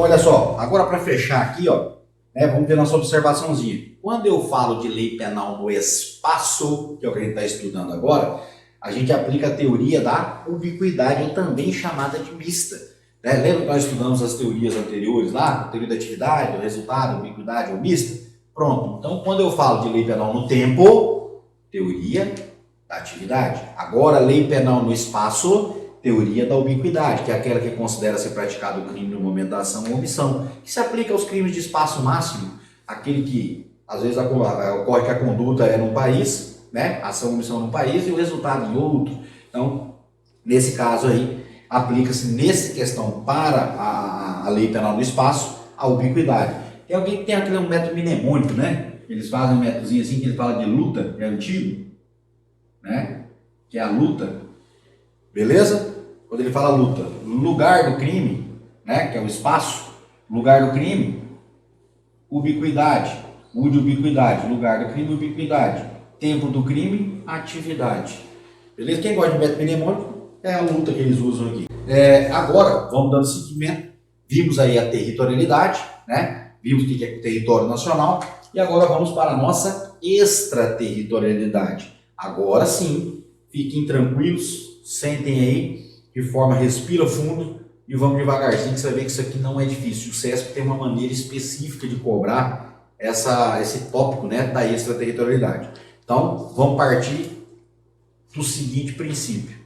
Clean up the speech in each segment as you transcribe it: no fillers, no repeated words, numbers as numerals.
olha só, agora para fechar aqui, ó, né, vamos ter nossa observaçãozinha. Quando eu falo de lei penal no espaço, que é o que a gente está estudando agora, a gente aplica a teoria da ubiquidade, ou também chamada de mista. Né? Lembra que nós estudamos as teorias anteriores lá? A teoria da atividade, do resultado, ubiquidade ou mista? Pronto. Então, quando eu falo de lei penal no tempo, teoria da atividade. Agora, lei penal no espaço, teoria da ubiquidade, que é aquela que considera ser praticado o crime no momento da ação ou omissão, que se aplica aos crimes de espaço máximo, aquele que, às vezes, ocorre que a conduta é num país, né? Ação ou omissão num país e o resultado em outro. Então, nesse caso aí, aplica-se nessa questão para a lei penal no espaço, a ubiquidade. Tem alguém que tem aquele método mnemônico, né? Eles fazem um métodozinho assim que ele fala de luta, é antigo, né? Que é a luta, beleza? Quando ele fala luta, lugar do crime, né? Que é o espaço, lugar do crime, ubiquidade, U de ubiquidade, lugar do crime, ubiquidade, tempo do crime, atividade, beleza? Quem gosta de método mnemônico é a luta que eles usam aqui. Agora, vamos dando seguimento, vimos aí a territorialidade, né? Vimos o que é território nacional e agora vamos para a nossa extraterritorialidade. Agora sim, fiquem tranquilos, sentem aí, de forma, respira fundo e vamos devagarzinho, que você vai ver que isso aqui não é difícil. O CESP tem uma maneira específica de cobrar esse tópico, né, da extraterritorialidade. Então, vamos partir do seguinte princípio.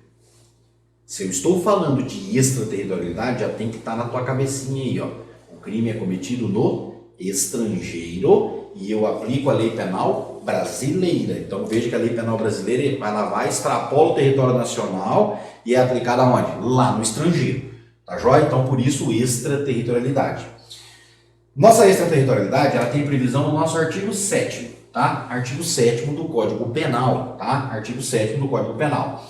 Se eu estou falando de extraterritorialidade, já tem que estar na tua cabecinha aí, ó. O crime é cometido no estrangeiro e eu aplico a lei penal brasileira. Então veja que a lei penal brasileira ela vai, extrapola o território nacional e é aplicada onde? Lá no estrangeiro. Tá joia? Então por isso extraterritorialidade. Nossa extraterritorialidade ela tem previsão no nosso artigo 7º, tá? Artigo 7º do Código Penal, tá? Artigo 7º do Código Penal.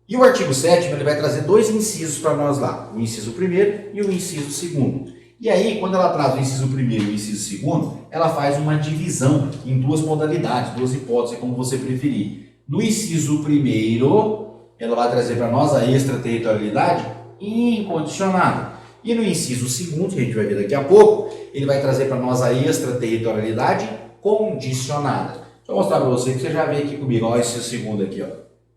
E o artigo 7º ele vai trazer dois incisos para nós lá, o inciso 1º e o inciso 2º. E aí, quando ela traz o inciso 1º e o inciso 2º, ela faz uma divisão em duas modalidades, duas hipóteses, como você preferir. No inciso 1º, ela vai trazer para nós a extraterritorialidade incondicionada. E no inciso 2º, que a gente vai ver daqui a pouco, ele vai trazer para nós a extraterritorialidade condicionada. Deixa eu mostrar para você que você já vê aqui comigo, ó, o inciso 2º aqui, ó.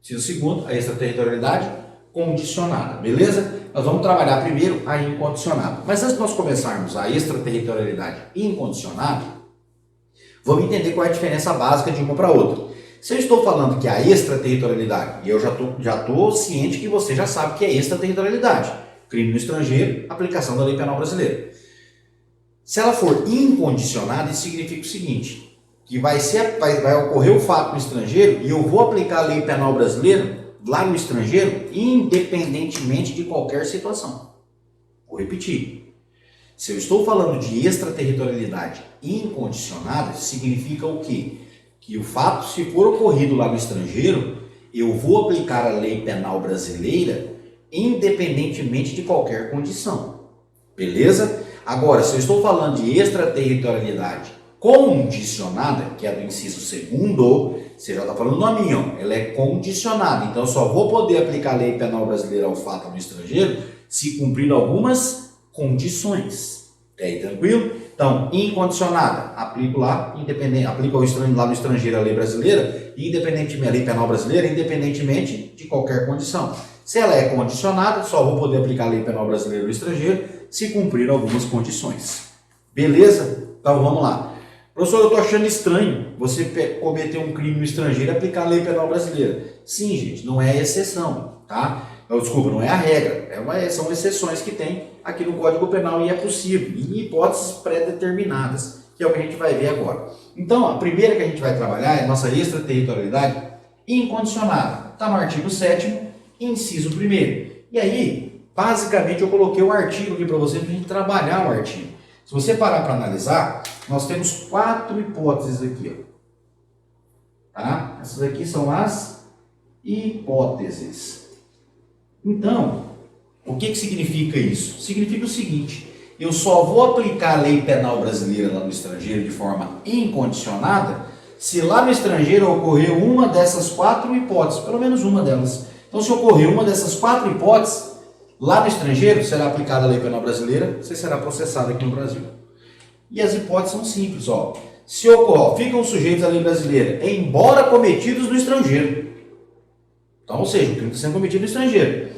Inciso 2º, a extraterritorialidade condicionada, beleza? Nós vamos trabalhar primeiro a incondicionada. Mas antes de nós começarmos a extraterritorialidade incondicionada, vamos entender qual é a diferença básica de uma para outra. Se eu estou falando que a extraterritorialidade, e eu já tô ciente que você já sabe que é extraterritorialidade, crime no estrangeiro, aplicação da lei penal brasileira. Se ela for incondicionada, isso significa o seguinte, que vai ocorrer o fato no estrangeiro e eu vou aplicar a lei penal brasileira lá no estrangeiro, independentemente de qualquer situação. Vou repetir. Se eu estou falando de extraterritorialidade incondicionada, significa o quê? Que o fato, se for ocorrido lá no estrangeiro, eu vou aplicar a lei penal brasileira independentemente de qualquer condição. Beleza? Agora, se eu estou falando de extraterritorialidade condicionada, que é do inciso 2º, você já está falando no minha, ó, ela é condicionada. Então, eu só vou poder aplicar a lei penal brasileira ao fato no estrangeiro se cumprir algumas condições. Tá aí, tranquilo? Então, incondicionada, aplico lá, lá no estrangeiro a lei brasileira, independentemente, a lei penal brasileira, independentemente de qualquer condição. Se ela é condicionada, só vou poder aplicar a lei penal brasileira no estrangeiro se cumprir algumas condições. Beleza? Então, vamos lá. Professor, eu estou achando estranho você cometer um crime no estrangeiro e aplicar a lei penal brasileira. Sim, gente, não é exceção, tá? Desculpa, não é a regra. São exceções que tem aqui no Código Penal e é possível, em hipóteses pré-determinadas, que é o que a gente vai ver agora. Então, a primeira que a gente vai trabalhar é a nossa extraterritorialidade incondicionada. Está no artigo 7º, inciso 1º. E aí, basicamente, eu coloquei o artigo aqui para você, para a gente trabalhar o artigo. Se você parar para analisar, nós temos 4 hipóteses aqui, ó. Tá? Essas aqui são as hipóteses. Então, o que significa isso? Significa o seguinte, eu só vou aplicar a lei penal brasileira lá no estrangeiro de forma incondicionada se lá no estrangeiro ocorreu uma dessas 4 hipóteses, pelo menos uma delas. Então, se ocorrer uma dessas 4 hipóteses, Lá no estrangeiro, será aplicada a lei penal brasileira, você será processado aqui no Brasil. E as hipóteses são simples, ó. Se ocorre, ficam sujeitos à lei brasileira, embora cometidos no estrangeiro. Então, ou seja, o crime está sendo cometido no estrangeiro.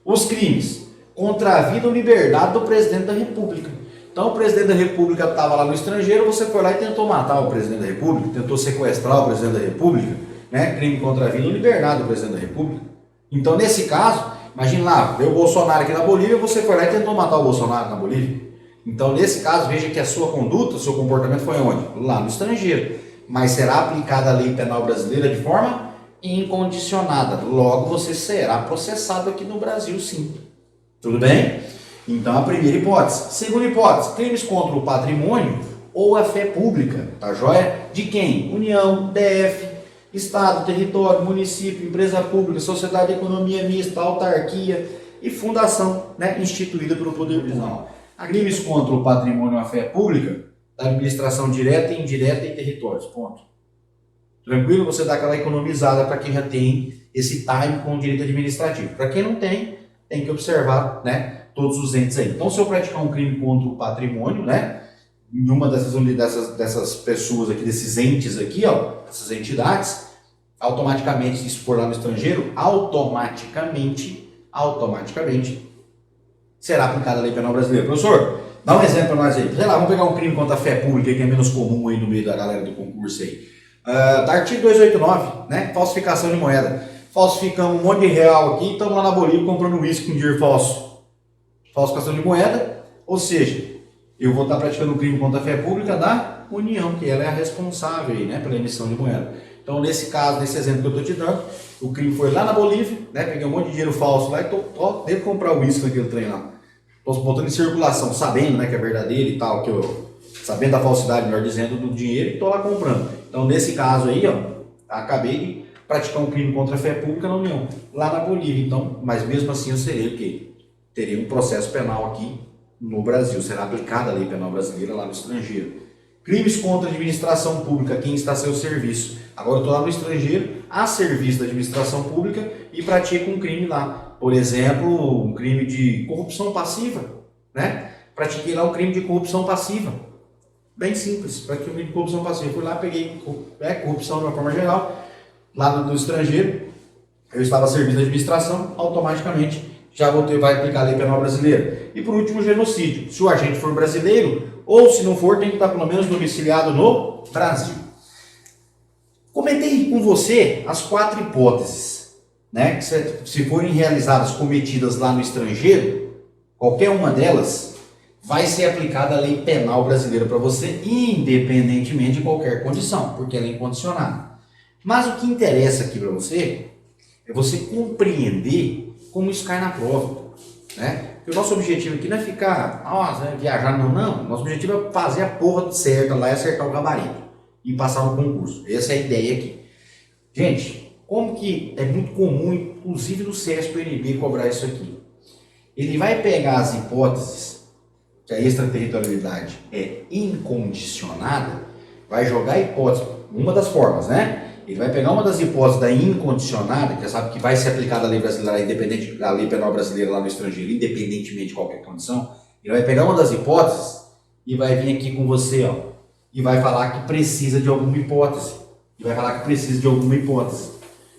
Os crimes contra a vida ou liberdade do presidente da República. Então, o presidente da República estava lá no estrangeiro, você foi lá e tentou matar o presidente da República, tentou sequestrar o presidente da República, né? Crime contra a vida ou liberdade do presidente da República. Então, nesse caso, imagine lá, veio o Bolsonaro aqui na Bolívia, você foi lá e tentou matar o Bolsonaro na Bolívia. Então, nesse caso, veja que a sua conduta, o seu comportamento foi onde? Lá no estrangeiro. Mas será aplicada a lei penal brasileira de forma incondicionada. Logo, você será processado aqui no Brasil, sim. Tudo bem? Então, a primeira hipótese. Segunda hipótese, crimes contra o patrimônio ou a fé pública, tá joia? De quem? União, DF, Estado, território, município, empresa pública, sociedade de economia mista, autarquia e fundação, né, instituída pelo Poder Público. Crimes contra o patrimônio ou a fé pública, da administração direta, indireta e territórios, ponto. Tranquilo? Você dá aquela economizada para quem já tem esse time com o direito administrativo. Para quem não tem, tem que observar, né, todos os entes aí. Então, se eu praticar um crime contra o patrimônio, né, em uma dessas pessoas aqui, desses entes aqui, ó, essas entidades, automaticamente, se isso for lá no estrangeiro, automaticamente, será aplicada a lei penal brasileira. Professor, dá um exemplo para nós aí. Sei lá, vamos pegar um crime contra a fé pública, que é menos comum aí no meio da galera do concurso aí. Da artigo 289, né, falsificação de moeda. Falsificamos um monte de real aqui e estamos lá na Bolívia comprando uísque com dinheiro falso. Falsificação de moeda, ou seja, eu vou estar praticando um crime contra a fé pública da União, que ela é a responsável aí, né, pela emissão de moeda. Então, nesse caso, nesse exemplo que eu estou te dando, o crime foi lá na Bolívia, né, peguei um monte de dinheiro falso lá e devo comprar o uísque naquele trem lá. Estou botando em circulação, sabendo, né, que é verdadeiro e tal, sabendo da falsidade, melhor dizendo, do dinheiro, e estou lá comprando. Então, nesse caso aí, ó, acabei de praticar um crime contra a fé pública na União, lá na Bolívia. Então, mas mesmo assim eu seria o quê? Teria um processo penal aqui no Brasil, será aplicada a lei penal brasileira lá no estrangeiro. Crimes contra a administração pública, quem está a seu serviço. Agora eu estou lá no estrangeiro, a serviço da administração pública e pratico um crime lá. Por exemplo, um crime de corrupção passiva, né? Pratiquei lá um crime de corrupção passiva. Bem simples, pratiquei um crime de corrupção passiva. Fui lá, peguei corrupção de uma forma geral, lá no estrangeiro, eu estava a serviço da administração, automaticamente já vai aplicar a lei penal brasileira. E por último, o genocídio. Se o agente for brasileiro, ou se não for, tem que estar pelo menos domiciliado no Brasil. Comentei com você as 4 hipóteses, né, que se forem realizadas, cometidas lá no estrangeiro, qualquer uma delas vai ser aplicada a lei penal brasileira para você, independentemente de qualquer condição, porque ela é incondicionada. Mas o que interessa aqui para você é você compreender como isso cai na prova, né? Porque o nosso objetivo aqui não é ficar, viajar, não. Nosso objetivo é fazer a porra certa lá e acertar o gabarito e passar no concurso. Essa é a ideia aqui. Gente, como que é muito comum, inclusive no CESP-UNB, cobrar isso aqui? Ele vai pegar as hipóteses que a extraterritorialidade é incondicionada, vai jogar a hipótese, uma das formas, né? Ele vai pegar uma das hipóteses da incondicionada, que já sabe que vai ser aplicada a lei brasileira, independente da lei penal brasileira lá no estrangeiro, independentemente de qualquer condição. Ele vai pegar uma das hipóteses e vai vir aqui com você, ó, e vai falar que precisa de alguma hipótese.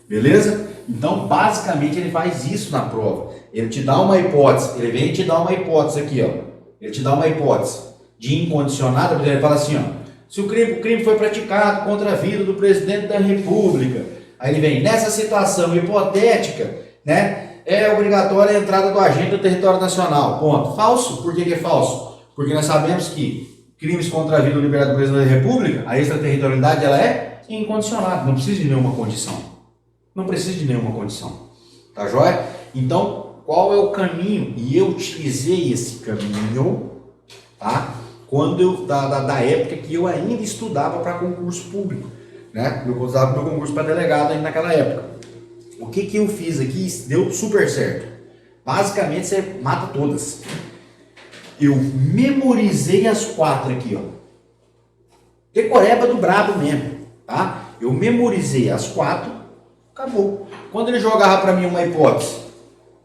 Beleza? Então, basicamente, ele faz isso na prova. Ele te dá uma hipótese, ele vem e te dá uma hipótese aqui, ó. Ele te dá uma hipótese de incondicionada, ele fala assim, ó. Se o crime foi praticado contra a vida do presidente da República, aí ele vem, nessa situação hipotética, né, é obrigatória a entrada do agente do território nacional. Ponto. Falso. Por que é falso? Porque nós sabemos que crimes contra a vida ou liberdade do presidente da República, a extraterritorialidade ela é incondicionada, não precisa de nenhuma condição. Tá joia? Então, qual é o caminho? E eu utilizei esse caminho, tá? Quando da época que eu ainda estudava para concurso público, né? Eu estudava para o concurso para delegado ainda naquela época. O que eu fiz aqui deu super certo. Basicamente você mata todas. Eu memorizei as 4 aqui, ó. Decoreba do brabo mesmo, tá? Eu memorizei as 4, acabou. Quando ele jogava para mim uma hipótese,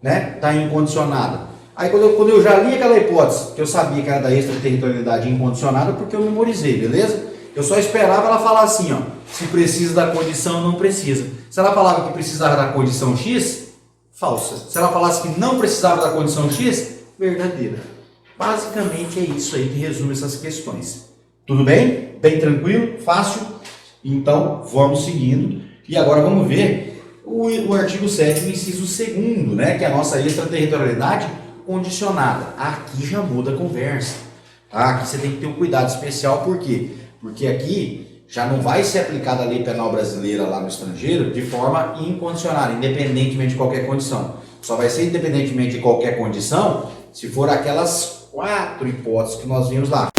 né, está incondicionada. Aí quando eu já li aquela hipótese, que eu sabia que era da extraterritorialidade incondicionada, porque eu memorizei, beleza? Eu só esperava ela falar assim, ó, se precisa da condição ou não precisa. Se ela falava que precisava da condição X, falsa. Se ela falasse que não precisava da condição X, verdadeira. Basicamente é isso aí que resume essas questões. Tudo bem? Bem tranquilo? Fácil? Então, vamos seguindo. E agora vamos ver o artigo 7º, inciso 2º, né? Que é a nossa extraterritorialidade condicionada. Aqui já muda a conversa. Tá? Aqui você tem que ter um cuidado especial, por quê? Porque aqui já não vai ser aplicada a lei penal brasileira lá no estrangeiro de forma incondicionada, independentemente de qualquer condição. Só vai ser independentemente de qualquer condição se for aquelas 4 hipóteses que nós vimos lá.